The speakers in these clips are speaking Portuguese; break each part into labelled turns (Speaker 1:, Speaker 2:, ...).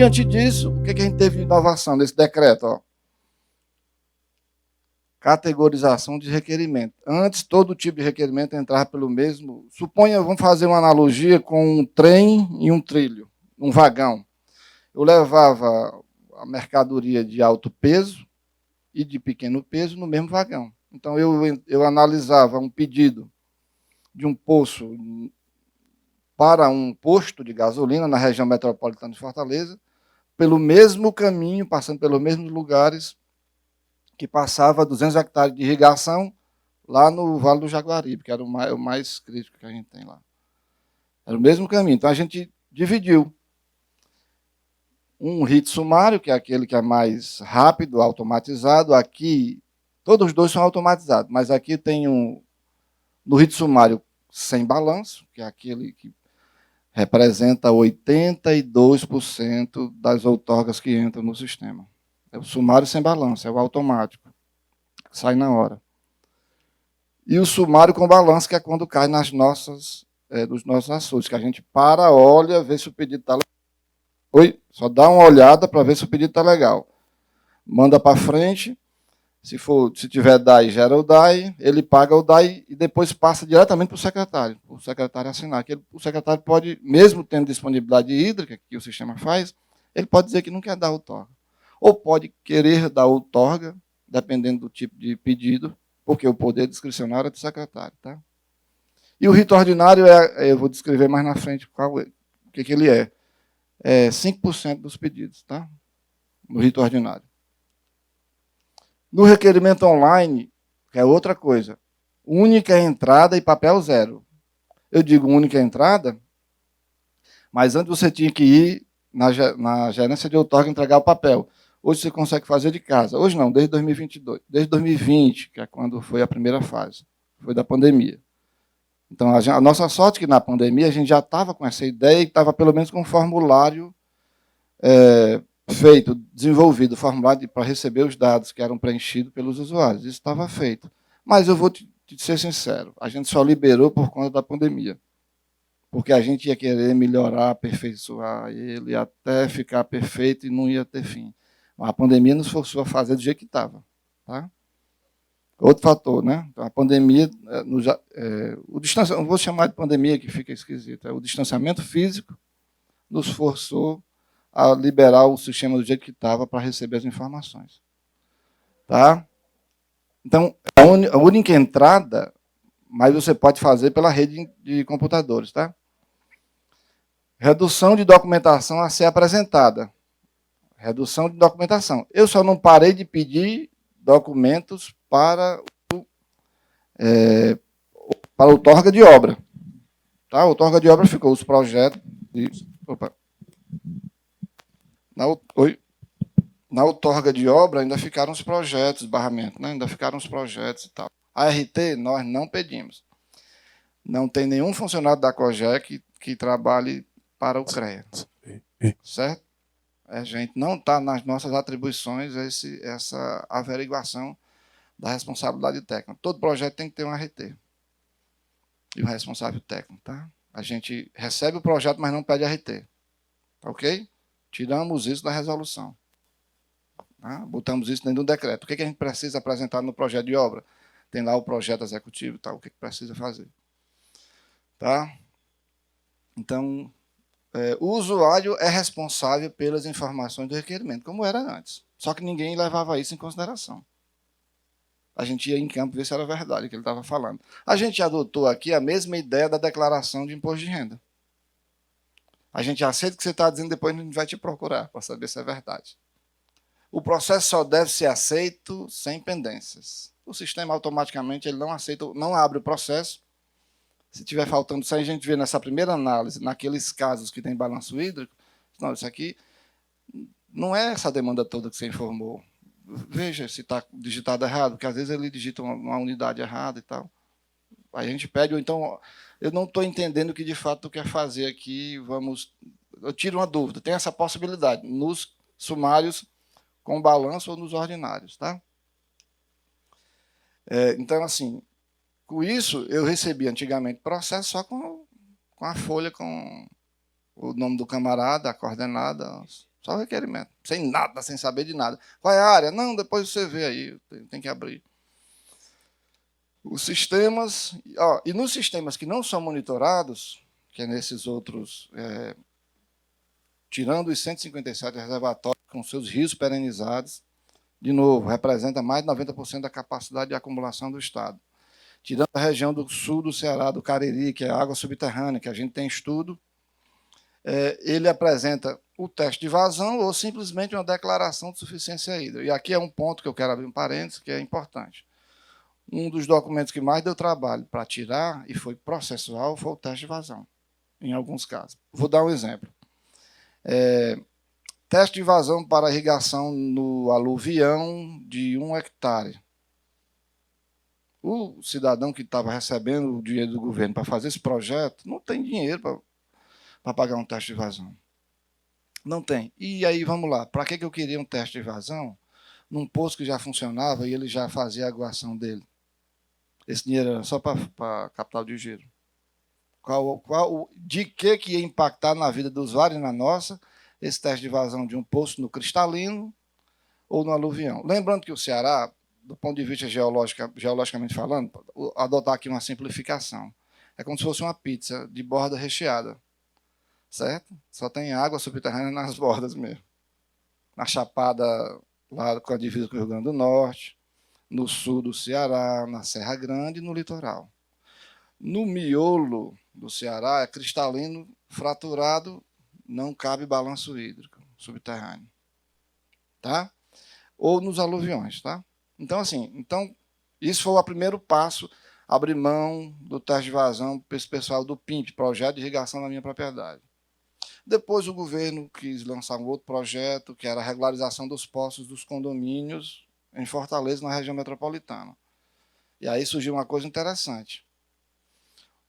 Speaker 1: diante disso, o que a gente teve de inovação nesse decreto? Ó? Categorização de requerimento. Antes, todo tipo de requerimento entrava pelo mesmo... Suponha, vamos fazer uma analogia com um trem e um trilho, um vagão. Eu levava a mercadoria de alto peso e de pequeno peso no mesmo vagão. Então, eu analisava um pedido de um poço para um posto de gasolina na região metropolitana de Fortaleza, pelo mesmo caminho, passando pelos mesmos lugares, que passava 200 hectares de irrigação lá no Vale do Jaguaribe, que era o mais crítico que a gente tem lá. Era o mesmo caminho. Então, a gente dividiu. Um rito sumário, que é aquele que é mais rápido, automatizado. Aqui, todos os dois são automatizados, mas aqui tem no rito sumário sem balanço, que é aquele que representa 82% das outorgas que entram no sistema. É o sumário sem balanço, é o automático, sai na hora. E o sumário com balanço, que é quando cai nos nossos açudes, que a gente para, olha, vê se o pedido está legal. Só dá uma olhada para ver se o pedido está legal. Manda para frente, se tiver DAI, gera o DAI, ele paga o DAI e depois passa diretamente para o secretário assinar. O secretário pode, mesmo tendo disponibilidade hídrica, que o sistema faz, ele pode dizer que não quer dar outorga. Ou pode querer dar outorga, dependendo do tipo de pedido, porque o poder discricionário é do secretário. Tá? E o rito ordinário, eu vou descrever mais na frente o que ele é. É 5% dos pedidos, tá? No rito ordinário. No requerimento online, que é outra coisa, única entrada e papel zero. Eu digo única entrada, mas antes você tinha que ir na gerência de outorga entregar o papel. Hoje você consegue fazer de casa. Hoje não, desde 2022, desde 2020, que é quando foi a primeira fase, foi da pandemia. Então, a nossa sorte é que na pandemia a gente já estava com essa ideia e estava pelo menos com um formulário feito, desenvolvido, formulário para receber os dados que eram preenchidos pelos usuários. Isso estava feito. Mas eu vou te ser sincero, a gente só liberou por conta da pandemia. Porque a gente ia querer melhorar, aperfeiçoar ele até ficar perfeito e não ia ter fim. A pandemia nos forçou a fazer do jeito que estava. Tá? Outro fator, né? Então, a pandemia, o distanciamento, não vou chamar de pandemia, que fica esquisito, o distanciamento físico nos forçou a liberar o sistema do jeito que estava para receber as informações. Tá? Então, a única entrada, mas você pode fazer pela rede de computadores. Tá? Redução de documentação a ser apresentada. Redução de documentação. Eu só não parei de pedir documentos para a outorga de obra. Tá? A outorga de obra ficou os projetos. Na outorga de obra ainda ficaram os projetos, barramento, né? Ainda ficaram os projetos e tal. A RT nós não pedimos. Não tem nenhum funcionário da COGEC que trabalhe para o CREA. Certo? A gente não está nas nossas atribuições essa averiguação da responsabilidade técnica. Todo projeto tem que ter um RT. E um responsável técnico. Tá? A gente recebe o projeto, mas não pede RT. Tá ok? Tiramos isso da resolução. Tá? Botamos isso dentro do decreto. O que a gente precisa apresentar no projeto de obra? Tem lá o projeto executivo, tá? O que precisa fazer. Tá? Então, o usuário é responsável pelas informações do requerimento, como era antes. Só que ninguém levava isso em consideração. A gente ia em campo ver se era verdade o que ele estava falando. A gente adotou aqui a mesma ideia da declaração de imposto de renda. A gente aceita o que você está dizendo, depois a gente vai te procurar para saber se é verdade. O processo só deve ser aceito sem pendências. O sistema automaticamente ele não aceita, não abre o processo. Se tiver faltando isso, a gente vê nessa primeira análise, naqueles casos que tem balanço hídrico, não, isso aqui não é essa demanda toda que você informou. Veja se está digitado errado, porque às vezes ele digita uma unidade errada e tal. Aí a gente pede, ou então, eu não estou entendendo o que de fato tu quer fazer aqui, eu tiro uma dúvida, tem essa possibilidade, nos sumários com balanço ou nos ordinários. Tá? Então, assim, com isso, eu recebi antigamente processo só com a folha, com o nome do camarada, a coordenada, Só requerimento. Sem nada, sem saber de nada. Qual é a área? Não, depois você vê aí, tem que abrir. Os sistemas... e nos sistemas que não são monitorados, que é nesses outros... tirando os 157 reservatórios com seus rios perenizados, de novo, representa mais de 90% da capacidade de acumulação do Estado. Tirando a região do sul do Ceará, do Cariri, que é água subterrânea, que a gente tem estudo, ele apresenta o teste de vazão ou simplesmente uma declaração de suficiência hídrica. E aqui é um ponto que eu quero abrir um parênteses, que é importante. Um dos documentos que mais deu trabalho para tirar, e foi processual, foi o teste de vazão, em alguns casos. Vou dar um exemplo. Teste de vazão para irrigação no aluvião de 1 hectare. O cidadão que estava recebendo o dinheiro do governo para fazer esse projeto não tem dinheiro para pagar um teste de vazão. Não tem. E aí, vamos lá. Para que eu queria um teste de vazão num poço que já funcionava e ele já fazia a aguação dele? Esse dinheiro era só para capital de giro. De que ia impactar na vida do usuário e na nossa esse teste de vazão de um poço no cristalino ou no aluvião? Lembrando que o Ceará, do ponto de vista geologicamente falando, adotar aqui uma simplificação, é como se fosse uma pizza de borda recheada, certo? Só tem água subterrânea nas bordas mesmo. Na Chapada, lá com a divisa com o Rio Grande do Norte, no sul do Ceará, na Serra Grande e no litoral. No miolo do Ceará é cristalino, fraturado, não cabe balanço hídrico subterrâneo. Tá? Ou nos aluviões. Tá? Então, assim, isso foi o primeiro passo, abrir mão do teste de vazão para esse pessoal do PIMP, Projeto de Irrigação na Minha Propriedade. Depois o governo quis lançar um outro projeto, que era a regularização dos poços dos condomínios em Fortaleza, na região metropolitana. E aí surgiu uma coisa interessante.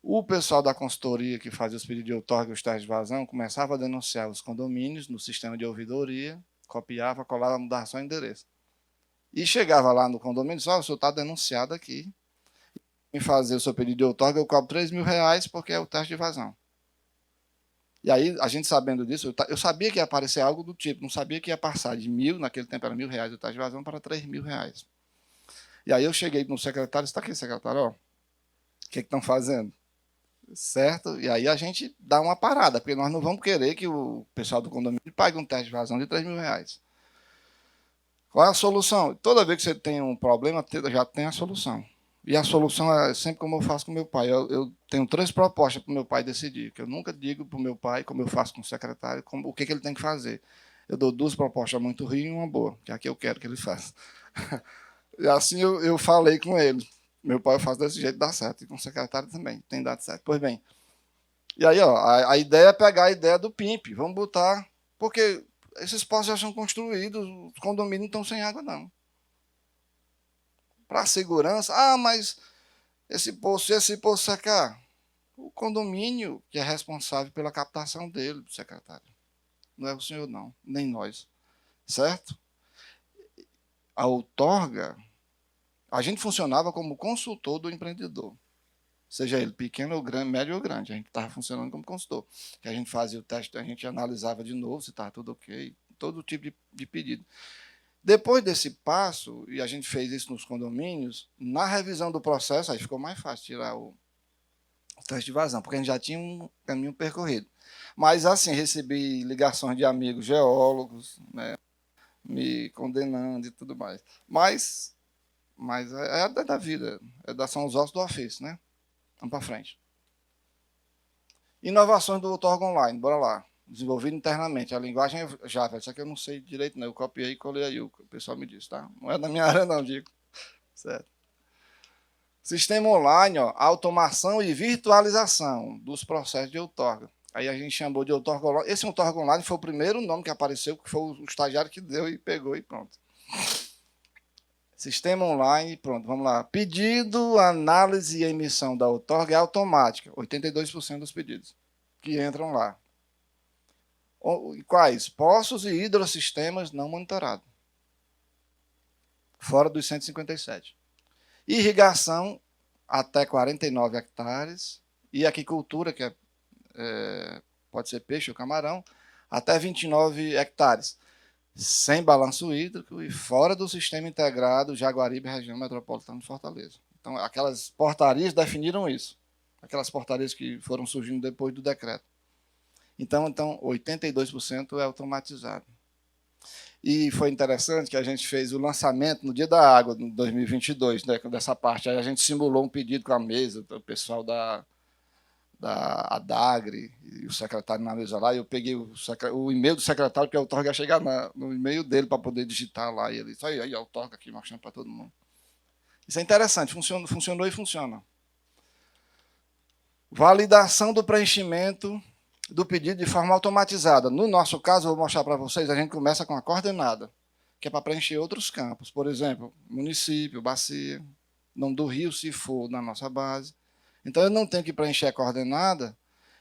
Speaker 1: O pessoal da consultoria que fazia os pedidos de outorga e os testes de vazão começava a denunciar os condomínios no sistema de ouvidoria, copiava, colava, mudava só o endereço. E chegava lá no condomínio e disse, o senhor está denunciado aqui. Em fazer o seu pedido de outorga, eu cobro R$3.000 porque é o teste de vazão. E aí, a gente sabendo disso, eu sabia que ia aparecer algo do tipo, não sabia que ia passar de 1.000, naquele tempo era R$1.000 o teste de vazão, para R$3.000. E aí eu cheguei no secretário, está aqui, secretário, o que estão fazendo? Certo? E aí a gente dá uma parada, porque nós não vamos querer que o pessoal do condomínio pague um teste de vazão de R$3.000. Qual é a solução? Toda vez que você tem um problema, já tem a solução. E a solução é sempre como eu faço com meu pai. Eu tenho 3 propostas para o meu pai decidir, que eu nunca digo para o meu pai, como eu faço com o secretário, o que ele tem que fazer. Eu dou 2 propostas muito ruins e uma boa, que é a que eu quero que ele faça. E assim eu falei com ele. Meu pai eu faço desse jeito, dá certo. E com o secretário também, tem dado certo. Pois bem, e aí a ideia é pegar a ideia do PIMP. Vamos botar... Porque esses postos já são construídos, os condomínios não estão sem água, não. Para a segurança, mas esse poço secar, o condomínio que é responsável pela captação dele, secretário. Não é o senhor, não, nem nós. Certo? A outorga, a gente funcionava como consultor do empreendedor. Seja ele pequeno ou grande, médio ou grande. A gente estava funcionando como consultor. Que a gente fazia o teste, a gente analisava de novo se estava tudo ok, todo tipo de pedido. Depois desse passo, e a gente fez isso nos condomínios, na revisão do processo, aí ficou mais fácil tirar o teste de vazão, porque a gente já tinha um caminho percorrido. Mas, assim, recebi ligações de amigos geólogos, né, me condenando e tudo mais. Mas é da vida, são os ossos do ofício, né? Vamos para frente. Inovações do outorga online, bora lá. Desenvolvido internamente. A linguagem é Java. Isso aqui eu não sei direito, não. Eu copiei e colei aí, o pessoal me disse, tá? Não é da minha área, não, digo. Certo. Sistema online, automação e virtualização dos processos de outorga. Aí a gente chamou de outorga online. Esse outorga online foi o primeiro nome que apareceu, que foi o estagiário que deu e pegou e pronto. Sistema online, pronto, vamos lá. Pedido, análise e emissão da outorga é automática. 82% dos pedidos que entram lá. Quais? Poços e hidrossistemas não monitorados. Fora dos 157. Irrigação até 49 hectares. E aquicultura, que pode ser peixe ou camarão, até 29 hectares, sem balanço hídrico e fora do sistema integrado Jaguaribe, região metropolitana de Fortaleza. Então, aquelas portarias definiram isso. Aquelas portarias que foram surgindo depois do decreto. Então 82% é automatizado. E foi interessante que a gente fez o lançamento no Dia da Água, em 2022, né, dessa parte. Aí a gente simulou um pedido com a mesa, o pessoal da ADAGRE e o secretário na mesa lá, e eu peguei o e-mail do secretário, que é o Torga ia chegar no e-mail dele para poder digitar lá, e ele disse, aí, o Torga aqui, mostrando para todo mundo. Isso é interessante, funcionou e funciona. Validação do preenchimento do pedido de forma automatizada. No nosso caso, eu vou mostrar para vocês, a gente começa com a coordenada, que é para preencher outros campos. Por exemplo, município, bacia, nome do rio, se for na nossa base. Então, eu não tenho que preencher a coordenada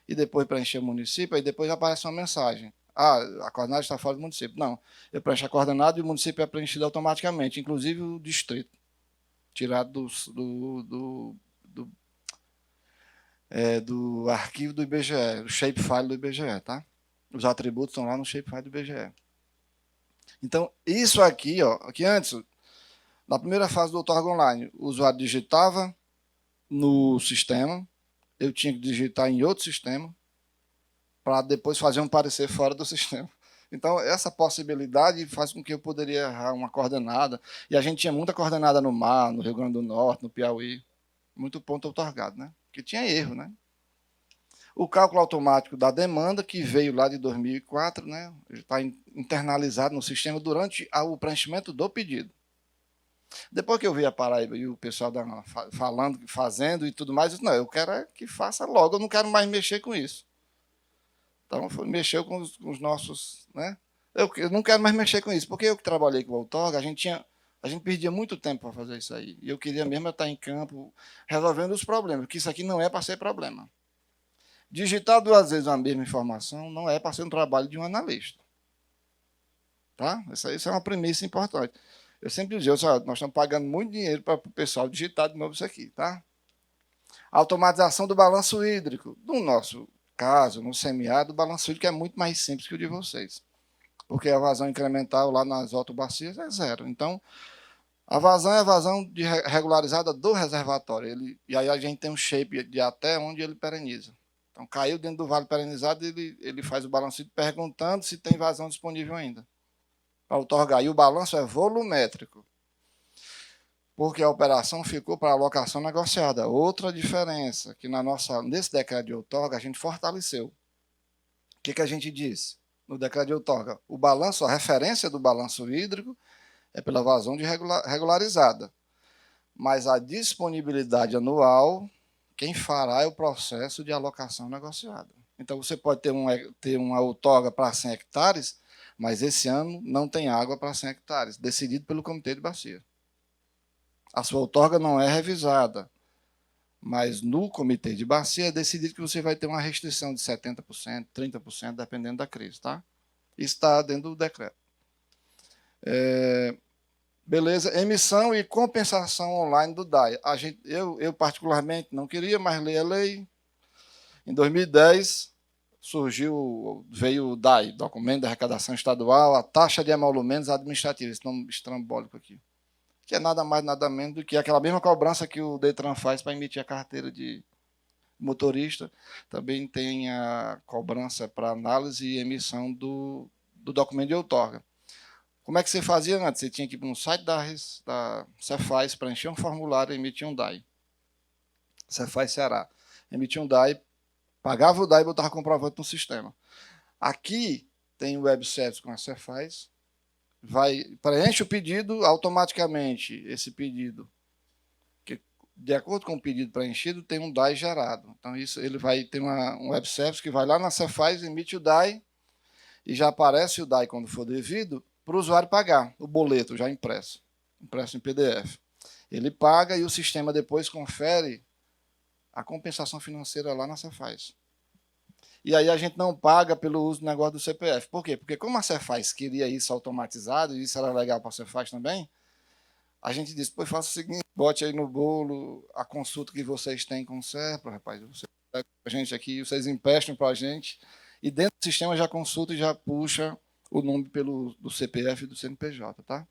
Speaker 1: e depois preencher o município, aí depois aparece uma mensagem. A coordenada está fora do município. Não, eu preencho a coordenada e o município é preenchido automaticamente, inclusive o distrito, tirado do arquivo do IBGE, do shapefile do IBGE, tá? Os atributos estão lá no shapefile do IBGE. Então, isso aqui, ó, aqui antes, na primeira fase do Outorga Online, o usuário digitava no sistema, eu tinha que digitar em outro sistema, para depois fazer um parecer fora do sistema. Então, essa possibilidade faz com que eu poderia errar uma coordenada, e a gente tinha muita coordenada no mar, no Rio Grande do Norte, no Piauí, muito ponto outorgado, né? Porque tinha erro, né? O cálculo automático da demanda, que veio lá de 2004, né? Está internalizado no sistema durante o preenchimento do pedido. Depois que eu vi a Paraíba e o pessoal falando, fazendo e tudo mais, eu disse, não, eu quero que faça logo, eu não quero mais mexer com isso. Então, mexeu com os nossos... Né? Eu não quero mais mexer com isso, porque eu que trabalhei com o Outorga, a gente perdia muito tempo para fazer isso aí. E eu queria mesmo estar em campo resolvendo os problemas, porque isso aqui não é para ser problema. Digitar 2 vezes a mesma informação não é para ser um trabalho de um analista. Tá? Isso é uma premissa importante. Eu sempre digo, nós estamos pagando muito dinheiro para o pessoal digitar de novo isso aqui. Tá? Automatização do balanço hídrico. No nosso caso, no semiárido, o balanço hídrico é muito mais simples que o de vocês. Porque a vazão incremental lá nas autobacias é 0. Então, a vazão é a vazão regularizada do reservatório. E aí a gente tem um shape de até onde ele pereniza. Então, caiu dentro do vale perenizado, ele faz o balanço perguntando se tem vazão disponível ainda, para outorgar. E o balanço é volumétrico, porque a operação ficou para alocação negociada. Outra diferença, que nesse decreto de outorga, a gente fortaleceu. O que a gente disse no decreto de outorga? O balanço, a referência do balanço hídrico é pela vazão regularizada, mas a disponibilidade anual, quem fará é o processo de alocação negociada. Então, você pode ter uma outorga para 100 hectares, mas esse ano não tem água para 100 hectares, decidido pelo Comitê de Bacia. A sua outorga não é revisada, mas no Comitê de Bacia é decidido que você vai ter uma restrição de 70%, 30%, dependendo da crise. Tá? Isso está dentro do decreto. Beleza, emissão e compensação online do DAI. Eu, particularmente, não queria mais ler a lei. Em 2010, veio o DAI, Documento de Arrecadação Estadual, a taxa de emolumentos administrativos, esse nome estrambólico aqui, que é nada mais, nada menos do que aquela mesma cobrança que o DETRAN faz para emitir a carteira de motorista. Também tem a cobrança para análise e emissão do documento de outorga. Como é que você fazia antes? Você tinha que ir no site da Cefaz, preencher um formulário e emitir um DAI. Cefaz Ceará. Emitia um DAI, pagava o DAI e botava comprovante no sistema. Aqui tem o web service com a Cefaz, preenche o pedido automaticamente. Esse pedido, que de acordo com o pedido preenchido, tem um DAI gerado. Então, ele vai ter um web service que vai lá na Cefaz, emite o DAI, e já aparece o DAI quando for devido, para o usuário pagar o boleto já impresso em PDF. Ele paga e o sistema depois confere a compensação financeira lá na Cefaz. E aí a gente não paga pelo uso do negócio do CPF. Por quê? Porque como a Cefaz queria isso automatizado, e isso era legal para a Cefaz também, a gente disse, pois faça o seguinte, bote aí no bolo a consulta que vocês têm com o CEPRO, rapaz, vocês pegam a gente aqui, vocês emprestam para a gente, E dentro do sistema já consulta e já puxa o número do CPF e do CNPJ, tá?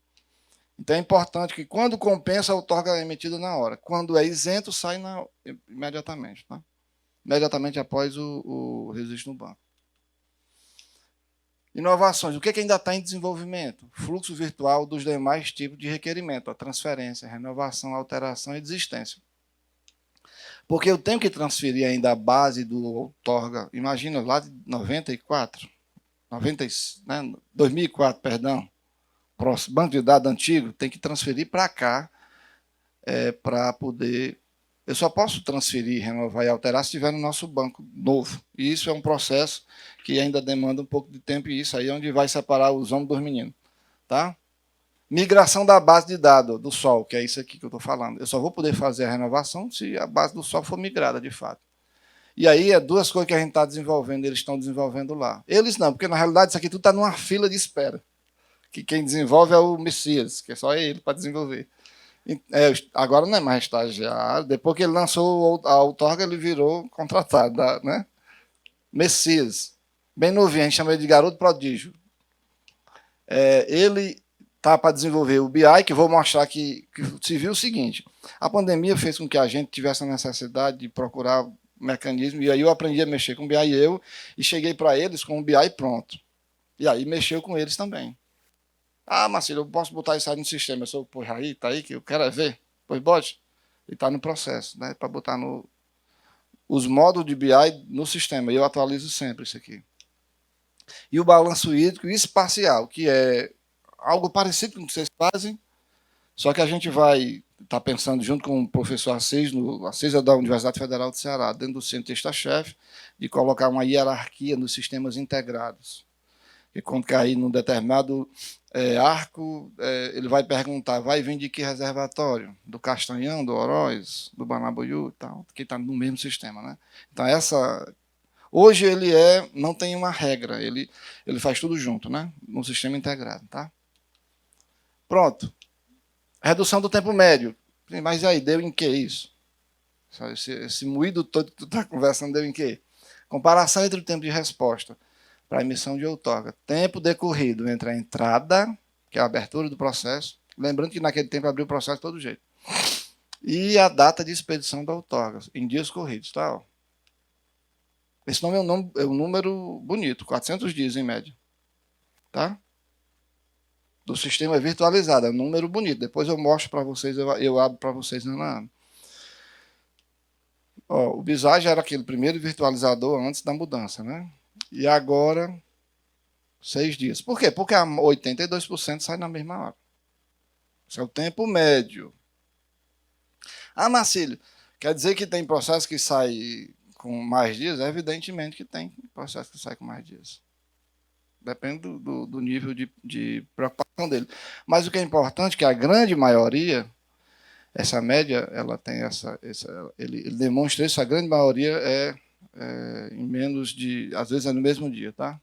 Speaker 1: Então é importante que quando compensa, a outorga é emitida na hora. Quando é isento, sai imediatamente, tá? Imediatamente após o registro no banco. Inovações. O que ainda está em desenvolvimento? Fluxo virtual dos demais tipos de requerimento, a transferência, renovação, alteração e desistência. Porque eu tenho que transferir ainda a base do outorga, imagina, lá de 94, 2004, perdão, banco de dados antigo, tem que transferir para cá para poder... Eu só posso transferir, renovar e alterar se estiver no nosso banco novo. E isso é um processo que ainda demanda um pouco de tempo, e isso aí é onde vai separar os homens dos meninos. Tá? Migração da base de dados do Sol, que é isso aqui que eu estou falando. Eu só vou poder fazer a renovação se a base do Sol for migrada, de fato. E aí é duas coisas que a gente está desenvolvendo, eles estão desenvolvendo lá. Eles não, porque na realidade isso aqui tudo está numa fila de espera. Que quem desenvolve é o Messias, que é só ele para desenvolver. Agora não é mais estagiário. Depois que ele lançou a outorga, ele virou contratado, né? Messias. Bem novinho, a gente chama ele de garoto prodígio. Ele está para desenvolver o BI, que vou mostrar que se viu o seguinte. A pandemia fez com que a gente tivesse a necessidade de procurar mecanismo, e aí eu aprendi a mexer com o BI e cheguei para eles com o BI pronto. E aí mexeu com eles também. Ah, Marcelo, eu posso botar isso aí no sistema. Eu sou, pois aí, tá aí, que eu quero ver. Pois bote. E está no processo, né? Para botar os módulos de BI no sistema. E eu atualizo sempre isso aqui. E o balanço hídrico espacial, que é algo parecido com o que vocês fazem, só que a gente vai estar pensando, junto com o professor Assis, Assis é da Universidade Federal do Ceará, dentro do cientista-chefe, de colocar uma hierarquia nos sistemas integrados. E quando cair num determinado arco, ele vai perguntar, vai vir de que reservatório? Do Castanhão, do Oroz, do Banabuiú, tal, que está no mesmo sistema, né? Então hoje ele não tem uma regra, ele faz tudo junto, né? Num sistema integrado, tá? Pronto. Redução do tempo médio. Mas aí, deu em que isso? Esse moído todo que tu está conversando deu em quê? Comparação entre o tempo de resposta para a emissão de outorga. Tempo decorrido entre a entrada, que é a abertura do processo, lembrando que naquele tempo abriu o processo de todo jeito, e a data de expedição da outorga, em dias corridos. Tá? Esse nome é um número bonito, 400 dias em média. Tá? Do sistema virtualizado, é um número bonito. Depois eu mostro para vocês, eu abro para vocês na ano. O Visage era aquele primeiro virtualizador antes da mudança, né? E agora, 6 dias. Por quê? Porque 82% sai na mesma hora. Esse é o tempo médio. Ah, Marcílio, quer dizer que tem processo que sai com mais dias? Evidentemente que tem processo que sai com mais dias. Depende do nível de preocupação dele. Mas o que é importante é que a grande maioria, essa média, ela tem ele demonstra isso, a grande maioria em menos de, às vezes é no mesmo dia, tá?